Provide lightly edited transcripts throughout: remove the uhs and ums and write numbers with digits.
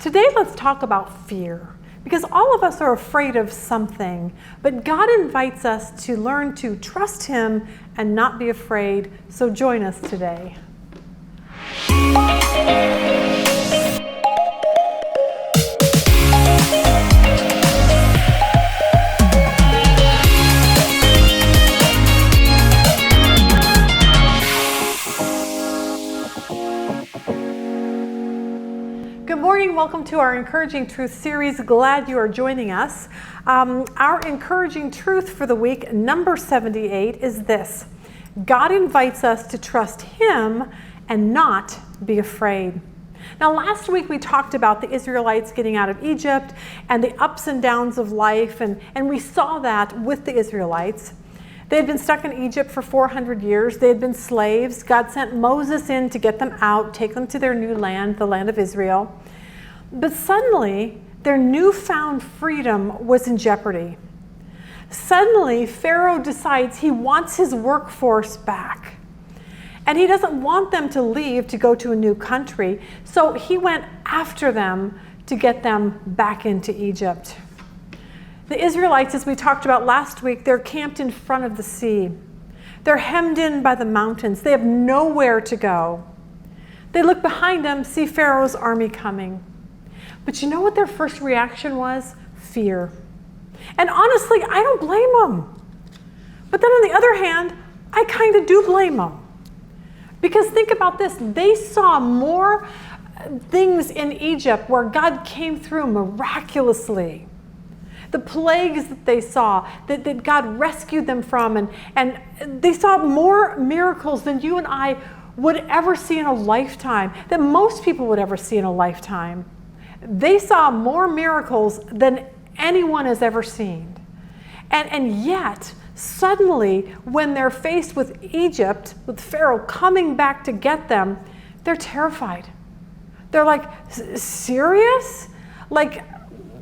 Today, let's talk about fear, because all of us are afraid of something, but God invites us to learn to trust Him and not be afraid. So join us today. Good morning. Welcome to our Encouraging Truth series. Glad you are joining us. Our encouraging truth for the week, number 78, is this: God invites us to trust Him and not be afraid. Now, last week we talked about the Israelites getting out of Egypt and the ups and downs of life, and we saw that with the Israelites. They had been stuck in Egypt for 400 years. They had been slaves. God sent Moses in to get them out, take them to their new land, the land of Israel. But suddenly, their newfound freedom was in jeopardy. Suddenly, Pharaoh decides he wants his workforce back. And he doesn't want them to leave to go to a new country. So he went after them to get them back into Egypt. The Israelites, as we talked about last week, they're camped in front of the sea. They're hemmed in by the mountains. They have nowhere to go. They look behind them, see Pharaoh's army coming. But you know what their first reaction was? Fear. And honestly, I don't blame them. But then on the other hand, I kind of do blame them. Because think about this, they saw more things in Egypt where God came through miraculously. The plagues that they saw, that God rescued them from, and they saw more miracles than you and I would ever see in a lifetime, that most people would ever see in a lifetime. They saw more miracles than anyone has ever seen. And yet, suddenly, when they're faced with Egypt, with Pharaoh coming back to get them, they're terrified. They're like, serious? Like,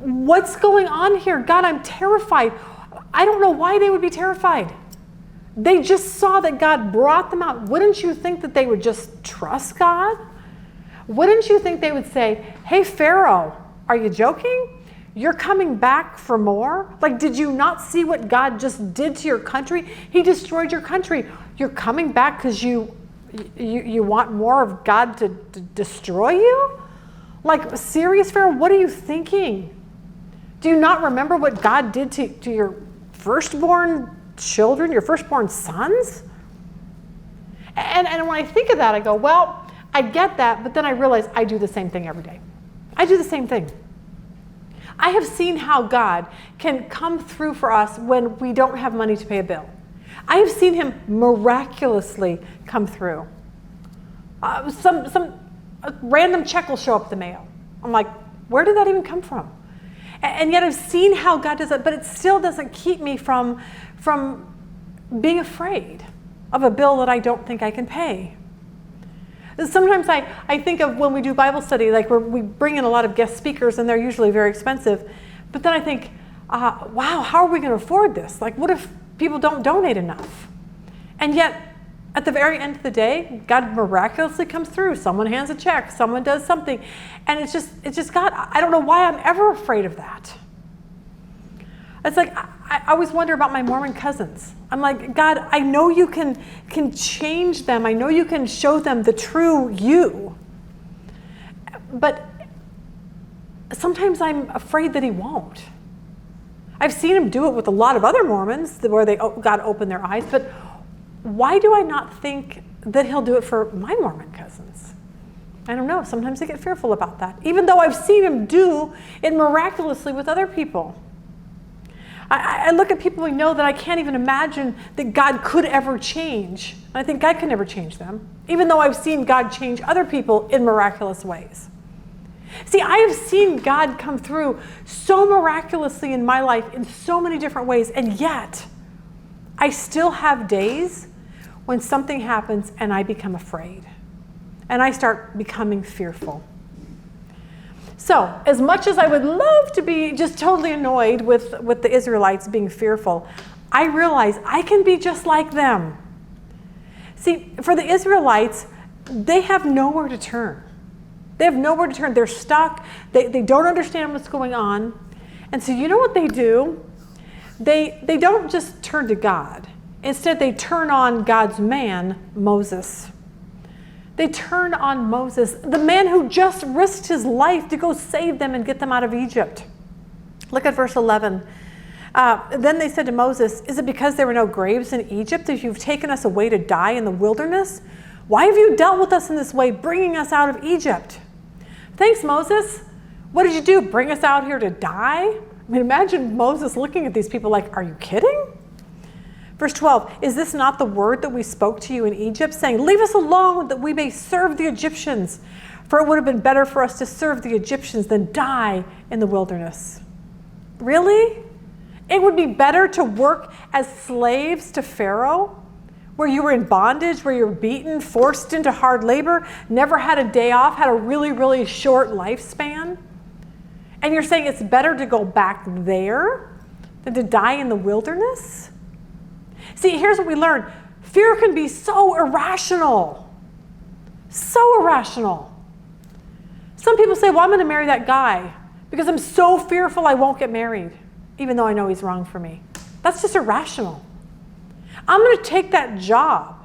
what's going on here? God, I'm terrified. I don't know why they would be terrified. They just saw that God brought them out. Wouldn't you think that they would just trust God? Wouldn't you think they would say, hey, Pharaoh, are you joking? You're coming back for more? Like, did you not see what God just did to your country? He destroyed your country. You're coming back because you want more of God to destroy you? Like, serious, Pharaoh, what are you thinking? Do you not remember what God did to your firstborn children, your firstborn sons? And when I think of that, I go, well, I get that, but then I realize I do the same thing every day. I do the same thing. I have seen how God can come through for us when we don't have money to pay a bill. I have seen Him miraculously come through. Some random check will show up in the mail. I'm like, where did that even come from? And yet I've seen how God does it, but it still doesn't keep me from being afraid of a bill that I don't think I can pay. Sometimes I think of when we do Bible study, like we bring in a lot of guest speakers and they're usually very expensive. But then I think, wow, how are we going to afford this? Like, what if people don't donate enough? And yet, at the very end of the day, God miraculously comes through. Someone hands a check, someone does something. And it's just God, I don't know why I'm ever afraid of that. It's like, I always wonder about my Mormon cousins. I'm like, God, I know you can change them. I know you can show them the true you. But sometimes I'm afraid that He won't. I've seen Him do it with a lot of other Mormons where God opened their eyes. But why do I not think that He'll do it for my Mormon cousins? I don't know. Sometimes I get fearful about that, even though I've seen Him do it miraculously with other people. I look at people we know that I can't even imagine that God could ever change. I think God can never change them, even though I've seen God change other people in miraculous ways. See, I have seen God come through so miraculously in my life in so many different ways, and yet I still have days when something happens and I become afraid, and I start becoming fearful. So, as much as I would love to be just totally annoyed with the Israelites being fearful, I realize I can be just like them. See, for the Israelites, they have nowhere to turn. They have nowhere to turn. They're stuck. They don't understand what's going on. And so you know what they do? They don't just turn to God. Instead, they turn on God's man, Moses. They turn on Moses, the man who just risked his life to go save them and get them out of Egypt. Look at verse 11. Then they said to Moses, "Is it because there were no graves in Egypt that you've taken us away to die in the wilderness? Why have you dealt with us in this way, bringing us out of Egypt?" Thanks, Moses. What did you do? Bring us out here to die? I mean, imagine Moses looking at these people like, are you kidding? Verse 12, "Is this not the word that we spoke to you in Egypt, saying, 'Leave us alone that we may serve the Egyptians'? For it would have been better for us to serve the Egyptians than die in the wilderness." Really? It would be better to work as slaves to Pharaoh, where you were in bondage, where you were beaten, forced into hard labor, never had a day off, had a really, really short lifespan? And you're saying it's better to go back there than to die in the wilderness? See, here's what we learn. Fear can be so irrational. So irrational. Some people say, well, I'm going to marry that guy because I'm so fearful I won't get married, even though I know he's wrong for me. That's just irrational. I'm going to take that job,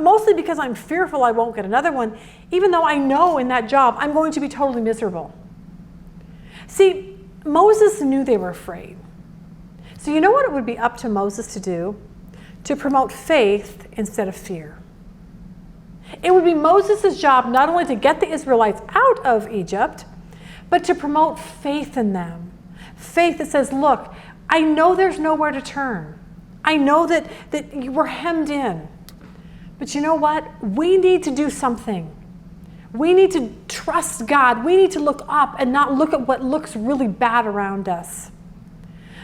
mostly because I'm fearful I won't get another one, even though I know in that job I'm going to be totally miserable. See, Moses knew they were afraid. So you know what it would be up to Moses to do? To promote faith instead of fear. It would be Moses' job not only to get the Israelites out of Egypt, but to promote faith in them. Faith that says, look, I know there's nowhere to turn. I know that we're hemmed in. But you know what? We need to do something. We need to trust God. We need to look up and not look at what looks really bad around us.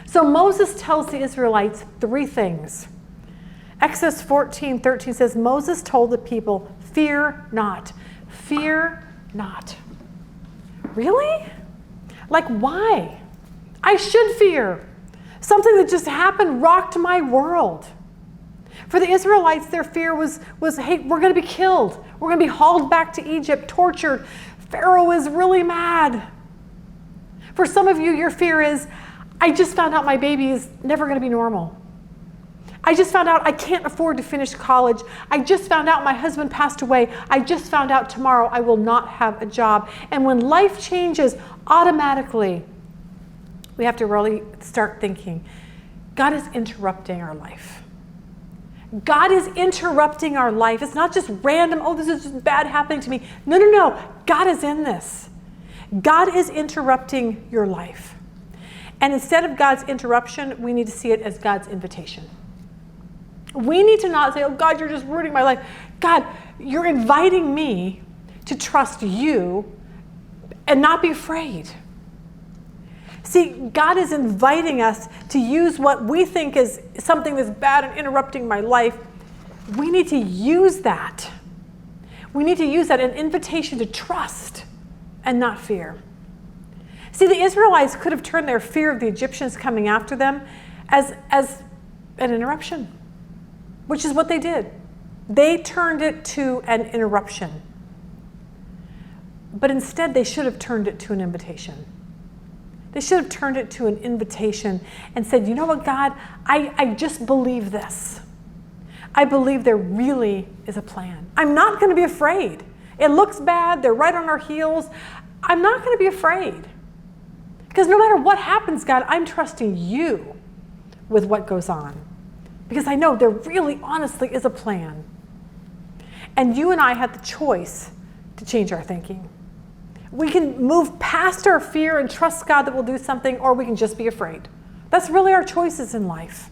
So Moses tells the Israelites three things. Exodus 14:13 says, Moses told the people, fear not. Fear not. Really? Like, why? I should fear. Something that just happened rocked my world. For the Israelites, their fear was hey, we're going to be killed. We're going to be hauled back to Egypt, tortured. Pharaoh is really mad. For some of you, your fear is, I just found out my baby is never going to be normal. I just found out I can't afford to finish college. I just found out my husband passed away. I just found out tomorrow I will not have a job. And when life changes, automatically, we have to really start thinking, God is interrupting our life. God is interrupting our life. It's not just random, oh, this is just bad happening to me. No, no, no. God is in this. God is interrupting your life. And instead of God's interruption, we need to see it as God's invitation. We need to not say, oh, God, you're just ruining my life. God, you're inviting me to trust you and not be afraid. See, God is inviting us to use what we think is something that's bad and interrupting my life. We need to use that. We need to use that, an invitation to trust and not fear. See, the Israelites could have turned their fear of the Egyptians coming after them as an interruption, which is what they did. They turned it to an interruption. But instead, they should have turned it to an invitation. They should have turned it to an invitation and said, you know what, God, I just believe this. I believe there really is a plan. I'm not going to be afraid. It looks bad. They're right on our heels. I'm not going to be afraid. Because no matter what happens, God, I'm trusting you with what goes on. Because I know there really, honestly, is a plan. And you and I have the choice to change our thinking. We can move past our fear and trust God that we'll do something, or we can just be afraid. That's really our choices in life.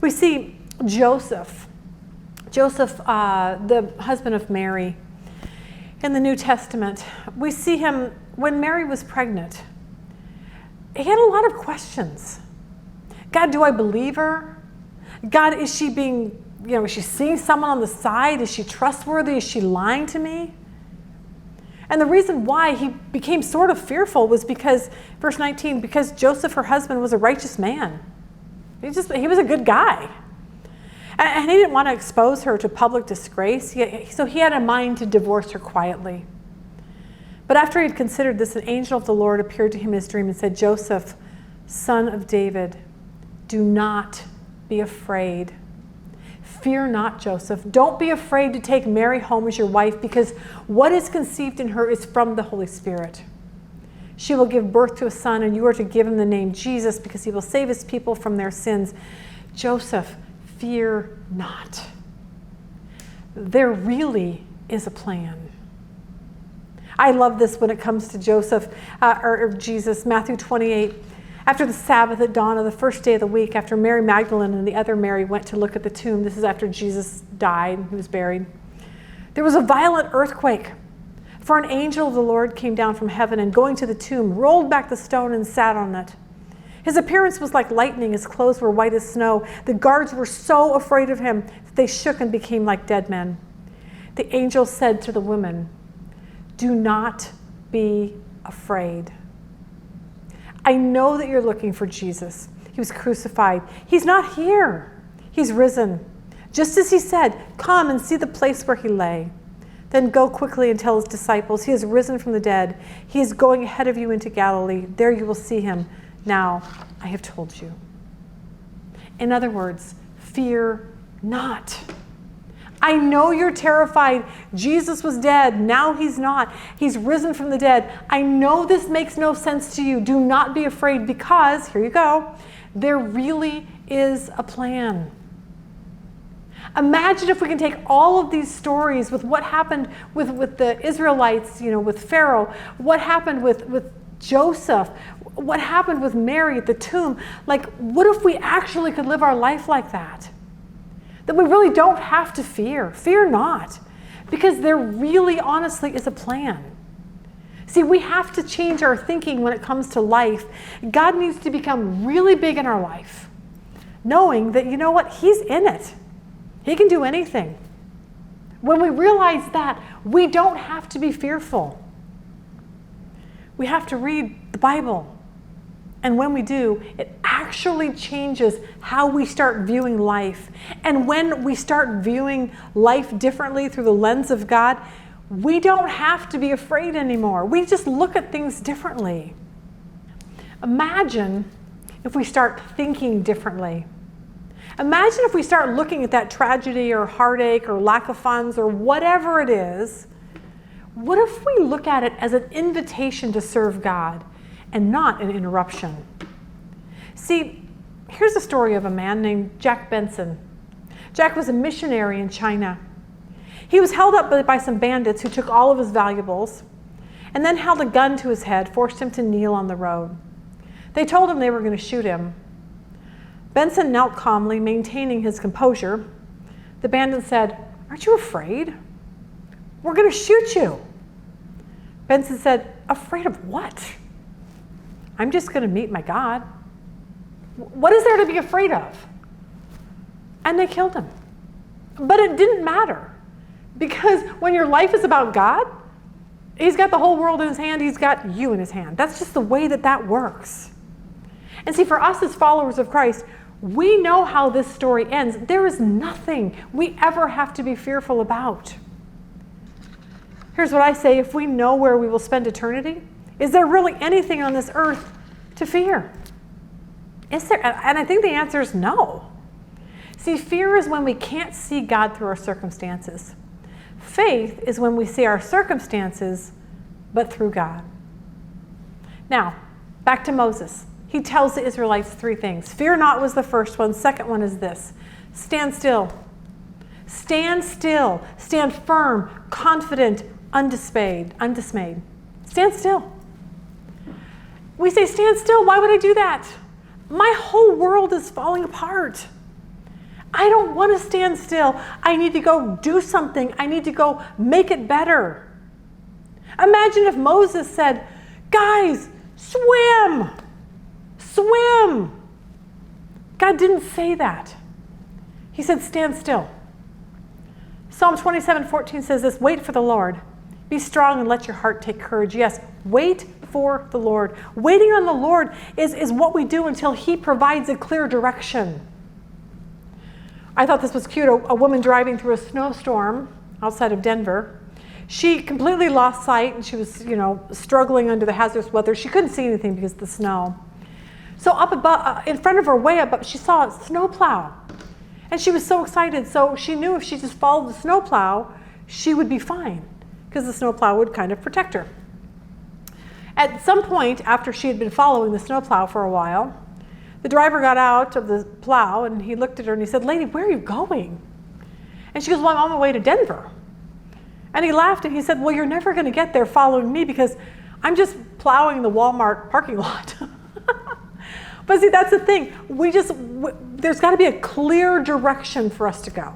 We see Joseph, the husband of Mary, in the New Testament. We see him when Mary was pregnant. He had a lot of questions. God, do I believe her? God, is she being, is she seeing someone on the side? Is she trustworthy? Is she lying to me? And the reason why he became sort of fearful was because, verse 19, because Joseph, her husband, was a righteous man. He was a good guy. And he didn't want to expose her to public disgrace, so he had a mind to divorce her quietly. But after he had considered this, an angel of the Lord appeared to him in his dream and said, Joseph, son of David, do not be afraid. Fear not, Joseph. Don't be afraid to take Mary home as your wife, because what is conceived in her is from the Holy Spirit. She will give birth to a son, and you are to give him the name Jesus, because he will save his people from their sins. Joseph, fear not. There really is a plan. I love this when it comes to Joseph, or Jesus, Matthew 28. After the Sabbath at dawn of the first day of the week, after Mary Magdalene and the other Mary went to look at the tomb, this is after Jesus died, he was buried, there was a violent earthquake. For an angel of the Lord came down from heaven and going to the tomb, rolled back the stone and sat on it. His appearance was like lightning, his clothes were white as snow. The guards were so afraid of him that they shook and became like dead men. The angel said to the women, do not be afraid. I know that you're looking for Jesus. He was crucified. He's not here. He's risen. Just as he said, come and see the place where he lay. Then go quickly and tell his disciples, he has risen from the dead. He is going ahead of you into Galilee. There you will see him. Now, I have told you. In other words, fear not. I know you're terrified. Jesus was dead. Now he's not. He's risen from the dead. I know this makes no sense to you. Do not be afraid, because, here you go, there really is a plan. Imagine if we can take all of these stories with what happened with the Israelites, with Pharaoh, what happened with Joseph, what happened with Mary at the tomb. Like, what if we actually could live our life like that? That we really don't have to fear. Fear not. Because there really, honestly, is a plan. See, we have to change our thinking when it comes to life. God needs to become really big in our life, knowing that, you know what, he's in it. He can do anything. When we realize that, we don't have to be fearful. We have to read the Bible. And when we do, it actually changes how we start viewing life. And when we start viewing life differently through the lens of God, we don't have to be afraid anymore. We just look at things differently. Imagine if we start thinking differently. Imagine if we start looking at that tragedy or heartache or lack of funds or whatever it is. What if we look at it as an invitation to serve God and not an interruption? See, here's the story of a man named Jack Benson. Jack was a missionary in China. He was held up by some bandits who took all of his valuables and then held a gun to his head, forced him to kneel on the road. They told him they were going to shoot him. Benson knelt calmly, maintaining his composure. The bandit said, aren't you afraid? We're going to shoot you. Benson said, afraid of what? I'm just going to meet my God. What is there to be afraid of? And they killed him. But it didn't matter, because when your life is about God, he's got the whole world in his hand. He's got you in his hand. That's just the way that works. And see, for us as followers of Christ, we know how this story ends. There is nothing we ever have to be fearful about. Here's what I say: if we know where we will spend eternity, is there really anything on this earth to fear? Is there? And I think the answer is no. See, fear is when we can't see God through our circumstances. Faith is when we see our circumstances, but through God. Now, back to Moses. He tells the Israelites three things. Fear not was the first one. Second one is this: stand still. Stand still. Stand firm, confident, undismayed. Stand still. We say, stand still. Why would I do that? My whole world is falling apart. I don't want to stand still. I need to go do something. I need to go make it better. Imagine if Moses said, guys, swim. Swim. God didn't say that. He said, stand still. Psalm 27:14 says this: wait for the Lord. Be strong and let your heart take courage. Yes, wait for the Lord. Waiting on the Lord is what we do until he provides a clear direction. I thought this was cute. A woman driving through a snowstorm outside of Denver. She completely lost sight, and she was, struggling under the hazardous weather. She couldn't see anything because of the snow. So up above, in front of her, way up, she saw a snowplow. And she was so excited. So she knew if she just followed the snowplow, she would be fine, because the snowplow would kind of protect her. At some point, after she had been following the snowplow for a while, the driver got out of the plow, and he looked at her and he said, "Lady, where are you going?" And she goes, "Well, I'm on my way to Denver." And he laughed and he said, "Well, you're never going to get there following me, because I'm just plowing the Walmart parking lot." But see, that's the thing. There's got to be a clear direction for us to go.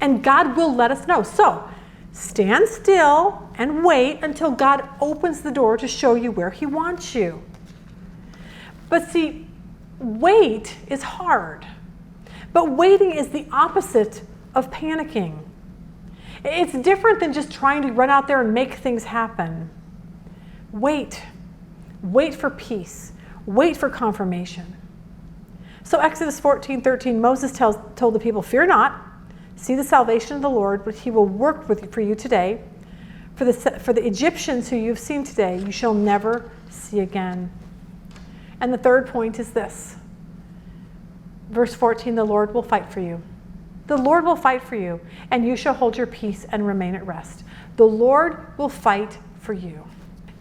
And God will let us know. So stand still and wait until God opens the door to show you where he wants you. But see, wait is hard. But waiting is the opposite of panicking. It's different than just trying to run out there and make things happen. Wait. Wait for peace. Wait for confirmation. So Exodus 14:13, Moses told the people, "Fear not, see the salvation of the Lord, but he will work for you today. For the Egyptians who you've seen today, you shall never see again." And the third point is this. Verse 14, the Lord will fight for you. The Lord will fight for you, and you shall hold your peace and remain at rest. The Lord will fight for you.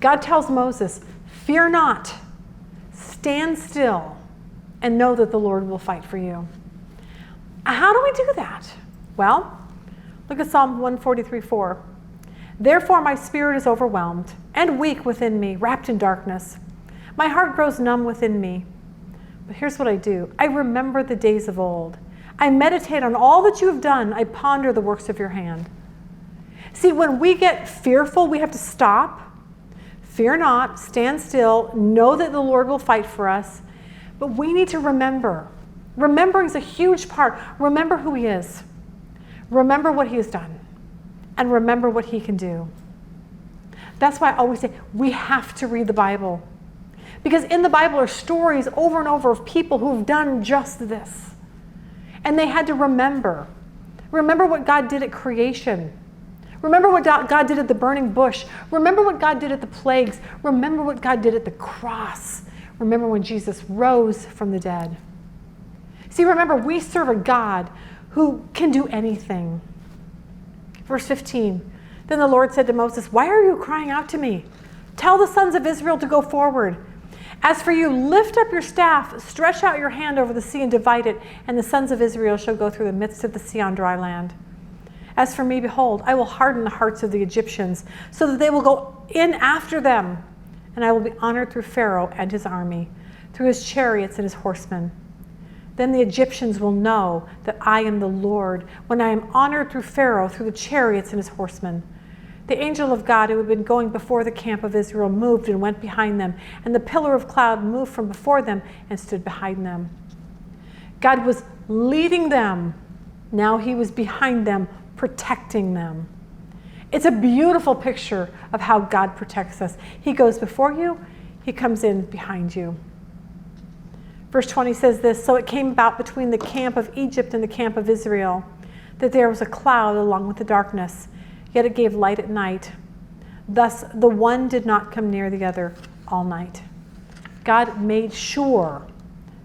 God tells Moses, "Fear not, stand still, and know that the Lord will fight for you." How do we do that? Well, look at Psalm 143:4. "Therefore my spirit is overwhelmed and weak within me, wrapped in darkness. My heart grows numb within me. But here's what I do. I remember the days of old. I meditate on all that you have done. I ponder the works of your hand." See, when we get fearful, we have to stop. Fear not, stand still, know that the Lord will fight for us. But we need to remember. Remembering is a huge part. Remember who he is. Remember what he has done. And remember what he can do. That's why I always say we have to read the Bible. Because in the Bible are stories over and over of people who have done just this. And they had to remember. Remember what God did at creation. Remember what God did at the burning bush. Remember what God did at the plagues. Remember what God did at the cross. Remember when Jesus rose from the dead. See, remember, we serve a God who can do anything. Verse 15, then the Lord said to Moses, "Why are you crying out to me? Tell the sons of Israel to go forward. As for you, lift up your staff, stretch out your hand over the sea and divide it, and the sons of Israel shall go through the midst of the sea on dry land. As for me, behold, I will harden the hearts of the Egyptians, so that they will go in after them, and I will be honored through Pharaoh and his army, through his chariots and his horsemen. Then the Egyptians will know that I am the Lord, when I am honored through Pharaoh, through the chariots and his horsemen." The angel of God who had been going before the camp of Israel moved and went behind them, and the pillar of cloud moved from before them and stood behind them. God was leading them. Now he was behind them, protecting them. It's a beautiful picture of how God protects us. He goes before you, he comes in behind you. Verse 20 says this, "So it came about between the camp of Egypt and the camp of Israel, that there was a cloud along with the darkness, yet it gave light at night. Thus the one did not come near the other all night." God made sure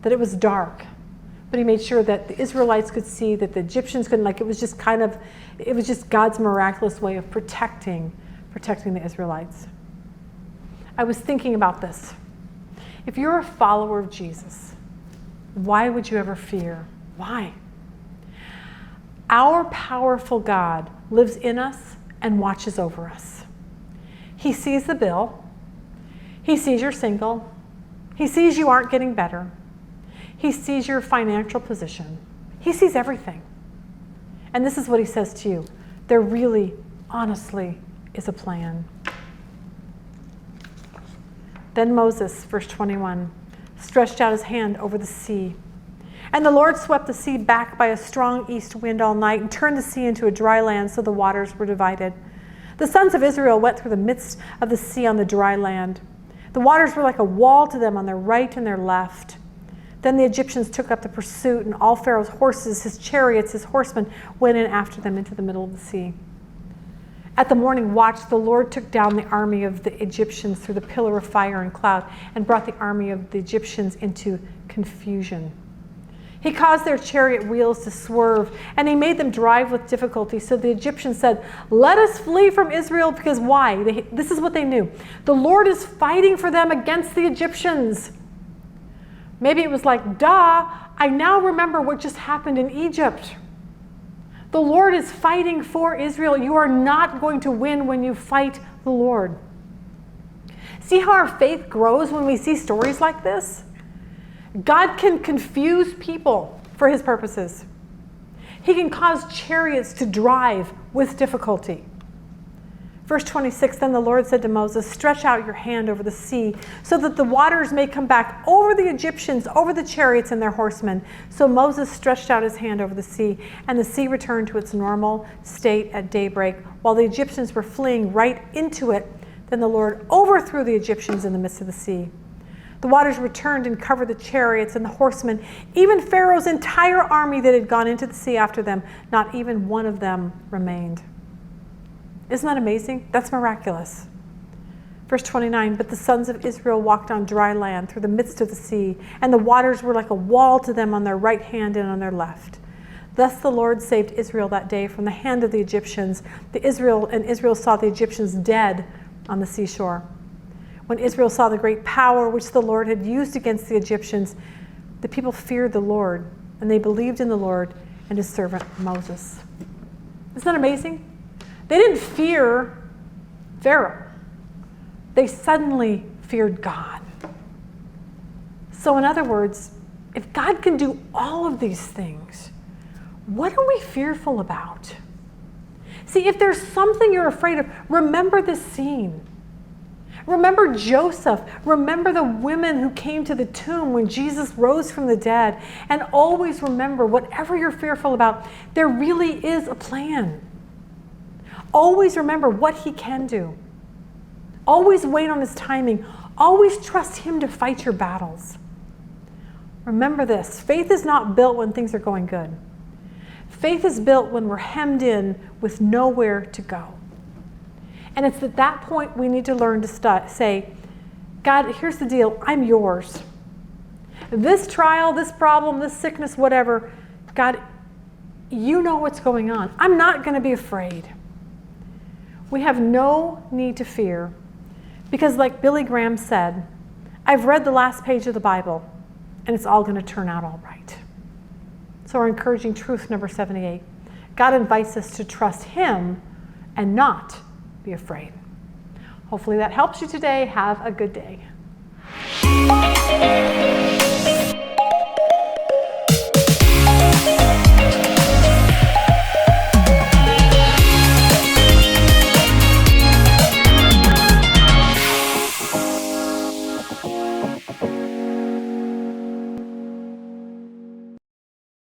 that it was dark, but he made sure that the Israelites could see, that the Egyptians couldn't. It was just God's miraculous way of protecting the Israelites. I was thinking about this. If you're a follower of Jesus, why would you ever fear? Why? Our powerful God lives in us and watches over us. He sees the bill. He sees you're single. He sees you aren't getting better. He sees your financial position. He sees everything. And this is what he says to you. There really, honestly, is a plan. Then Moses, verse 21, stretched out his hand over the sea. And the Lord swept the sea back by a strong east wind all night and turned the sea into a dry land, so the waters were divided. The sons of Israel went through the midst of the sea on the dry land. The waters were like a wall to them on their right and their left. Then the Egyptians took up the pursuit, and all Pharaoh's horses, his chariots, his horsemen went in after them into the middle of the sea. At the morning watch, the Lord took down the army of the Egyptians through the pillar of fire and cloud and brought the army of the Egyptians into confusion. He caused their chariot wheels to swerve, and he made them drive with difficulty. So the Egyptians said, "Let us flee from Israel," because why? This is what they knew. The Lord is fighting for them against the Egyptians. Maybe it was like, duh, I now remember what just happened in Egypt. The Lord is fighting for Israel. You are not going to win when you fight the Lord. See how our faith grows when we see stories like this? God can confuse people for his purposes. He can cause chariots to drive with difficulty. Verse 26, then the Lord said to Moses, "Stretch out your hand over the sea so that the waters may come back over the Egyptians, over the chariots and their horsemen." So Moses stretched out his hand over the sea, and the sea returned to its normal state at daybreak, while the Egyptians were fleeing right into it. Then the Lord overthrew the Egyptians in the midst of the sea. The waters returned and covered the chariots and the horsemen, even Pharaoh's entire army that had gone into the sea after them. Not even one of them remained. Isn't that amazing? That's miraculous. Verse 29, but the sons of Israel walked on dry land through the midst of the sea, and the waters were like a wall to them on their right hand and on their left. Thus the Lord saved Israel that day from the hand of the Egyptians. Israel saw the Egyptians dead on the seashore. When Israel saw the great power which the Lord had used against the Egyptians, the people feared the Lord, and they believed in the Lord and his servant Moses. Isn't that amazing? They didn't fear Pharaoh. They suddenly feared God. So in other words, if God can do all of these things, what are we fearful about? See, if there's something you're afraid of, remember this scene. Remember Joseph. Remember the women who came to the tomb when Jesus rose from the dead. And always remember, whatever you're fearful about, there really is a plan. Always remember what he can do. Always wait on his timing. Always trust him to fight your battles. Remember this, faith is not built when things are going good. Faith is built when we're hemmed in with nowhere to go. And it's at that point we need to learn to say, God, here's the deal, I'm yours. This trial, this problem, this sickness, whatever, God, you know what's going on. I'm not going to be afraid. We have no need to fear because, like Billy Graham said, I've read the last page of the Bible and it's all going to turn out all right. So our encouraging truth number 78, God invites us to trust him and not be afraid. Hopefully that helps you today. Have a good day.